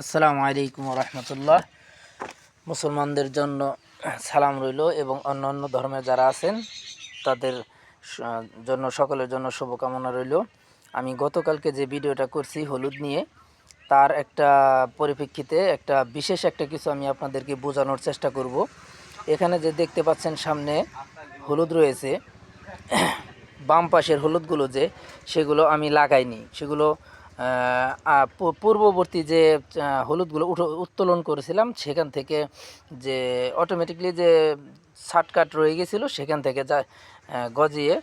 আসসালামু আলাইকুম রহমতুল্লাহ। মুসলমানদের জন্য সালাম রইল এবং অন্য অন্য ধর্মের যারা আছেন তাদের জন্য সকলের জন্য শুভকামনা রইল। আমি গতকালকে যে ভিডিওটা করছি হলুদ নিয়ে, তার একটা পরিপ্রেক্ষিতে একটা বিশেষ একটা কিছু আমি আপনাদেরকে বোঝানোর চেষ্টা করব। এখানে যে দেখতে পাচ্ছেন সামনে হলুদ রয়েছে, বাম পাশের হলুদগুলো সেগুলো আমি লাগাইনি, সেগুলো পূর্ববর্তী যে হলুদগুলো উত্তোলন করেছিলাম সেখান থেকে যে অটোমেটিকলি যে শার্টকাট রয়ে গেছিলো সেখান থেকে যা গজিয়ে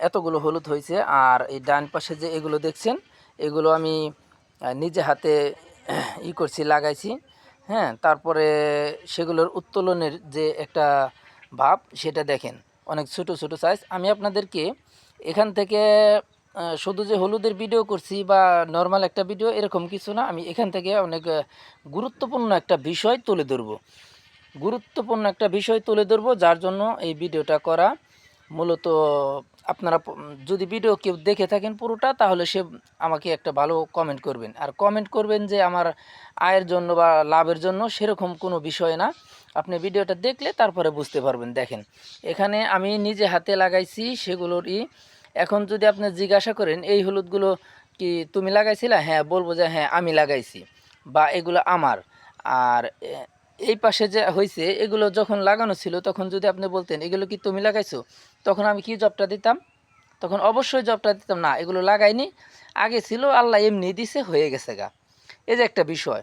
এতগুলো হলুদ হয়েছে। আর এই ডান পাশে যে এগুলো দেখছেন, এগুলো আমি নিজে হাতে করছি, লাগাইছি। হ্যাঁ, তারপরে সেগুলোর উত্তোলনের যে একটা ভাব সেটা দেখেন, অনেক ছোট ছোট সাইজ। আমি আপনাদেরকে এখান থেকে শুধু যে হলুদের ভিডিও করছি বা নর্মাল একটা ভিডিও এরকম কিছু না, আমি এখান থেকে অনেক গুরুত্বপূর্ণ একটা বিষয় তুলে ধরবো, যার জন্য এই ভিডিওটা করা। মূলত আপনারা যদি ভিডিও কেউ দেখে থাকেন পুরোটা, তাহলে সে আমাকে একটা ভালো কমেন্ট করবেন, আর কমেন্ট করবেন যে আমার আয়ের জন্য বা লাভের জন্য, সেরকম কোনো বিষয় না। আপনি ভিডিওটা দেখলে তারপরে বুঝতে পারবেন। দেখেন, এখানে আমি নিজে হাতে লাগাইছি সেগুলোরই। এখন যদি আপনি জিজ্ঞাসা করেন এই হলুদগুলো কি তুমি লাগাইছিলা, হ্যাঁ বলবো যে হ্যাঁ আমি লাগাইছি বা এগুলো আমার। আর এই পাশে যে হয়েছে এগুলো যখন লাগানো ছিল তখন যদি আপনি বলতেন এগুলো কি তুমি লাগাইছো, তখন আমি কি জবটা দিতাম? তখন অবশ্যই জবটা দিতাম না, এগুলো লাগাইনি, আগে ছিল, আল্লাহ এমনি দিছে, হয়ে গেছে গা। এই যে একটা বিষয়।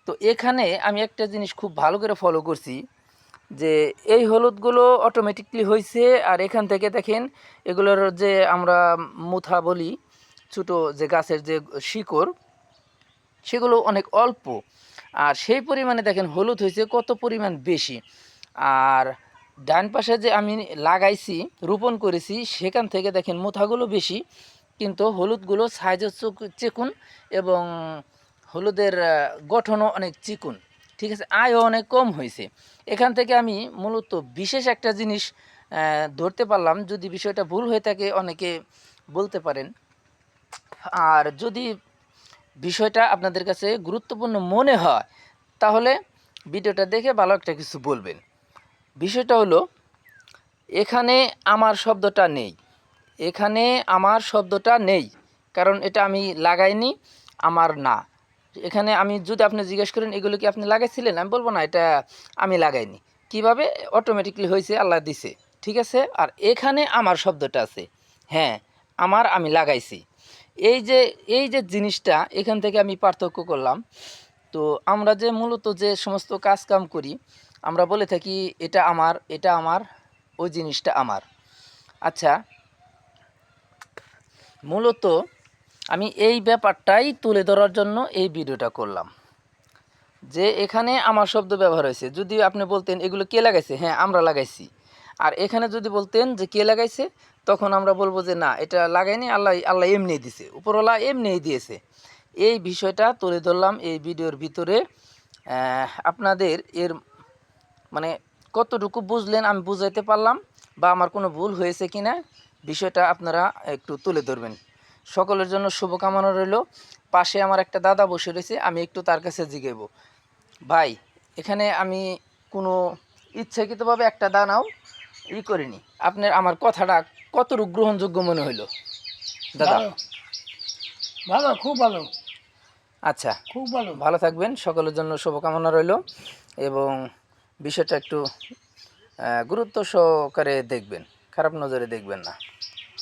তো এখানে আমি একটা জিনিস খুব ভালো করে ফলো করছি, যে এই হলুদগুলো অটোমেটিকলি হয়েছে। আর এখান থেকে দেখেন এগুলোর যে আমরা মুথা বলি, ছোটো যে গাছের যে শিকড়, সেগুলো অনেক অল্প। আর সেই পরিমাণে দেখেন হলুদ হয়েছে কত পরিমাণ বেশি। আর ডান পাশে যে আমি লাগাইছি, রোপণ করেছি, সেখান থেকে দেখেন মুথাগুলো বেশি, কিন্তু হলুদগুলো সাইজও চিকুন এবং হলুদের গঠনও অনেক চিকুন। ঠিক আছে, আয়ও অনেক কম হয়েছে। এখান থেকে আমি মূলত বিশেষ একটা জিনিস ধরতে পারলাম। যদি বিষয়টা ভুল হয়ে থাকে অনেকে বলতে পারেন, আর যদি বিষয়টা আপনাদের কাছে গুরুত্বপূর্ণ মনে হয় তাহলে ভিডিওটা দেখে ভালো একটা কিছু বলবেন। বিষয়টা হলো, এখানে আমার শব্দটা নেই, এখানে আমার শব্দটা নেই, কারণ এটা আমি লাগাইনি, আমার না। এখানে আমি যদি আপনি জিজ্ঞেস করেন এগুলো কি আপনি লাগাইছিলেন, আমি বলবো না এটা আমি লাগাইনি। কিভাবে? অটোমেটিকলি হয়েছে, আল্লাহ দিছে। ঠিক আছে, আর এখানে আমার শব্দটা আছে, হ্যাঁ আমার, আমি লাগাইছি। এই যে জিনিসটা এখান থেকে আমি পার্থক্য করলাম। তো আমরা যে মূলত যে সমস্ত কাজ কাম করি, আমরা বলে থাকি এটা আমার, এটা আমার, ওই জিনিসটা আমার। আচ্ছা, মূলত আমি এই ব্যাপারটাই তুলে ধরার জন্য এই ভিডিওটা করলাম, যে এখানে আমার শব্দ ব্যবহার হয়েছে। যদি আপনি বলতেন এগুলো কে লাগাইছে, হ্যাঁ আমরা লাগাইছি। আর এখানে যদি বলতেন যে কে লাগাইছে, তখন আমরা বলবো যে না এটা লাগাইনি, আল্লাহ এমনিই দিছে, উপরওয়ালা এমনিই দিয়েছে। এই বিষয়টা তুলে ধরলাম এই ভিডিওর ভিতরে। আপনাদের এর মানে কতটুকু বুঝলেন আমি বুঝাইতে পারলাম, বা আমার কোনো ভুল হয়েছে কিনা, বিষয়টা আপনারা একটু তুলে ধরবেন। সকলের জন্য শুভকামনা রইল। পাশে আমার একটা দাদা বসে রয়েছে, আমি একটু তার কাছে জিজ্ঞাসা, ভাই এখানে আমি কোনো ইচ্ছাকৃতভাবে একটা দানাও করিনি, আপনার আমার কথাটা কতটুকু গ্রহণযোগ্য মনে হইল দাদা? ভালো, খুব ভালো। আচ্ছা, খুব ভালো। ভালো থাকবেন, সকলের জন্য শুভকামনা রইল। এবং বিষয়টা একটু গুরুত্ব সহকারে দেখবেন, খারাপ নজরে দেখবেন না।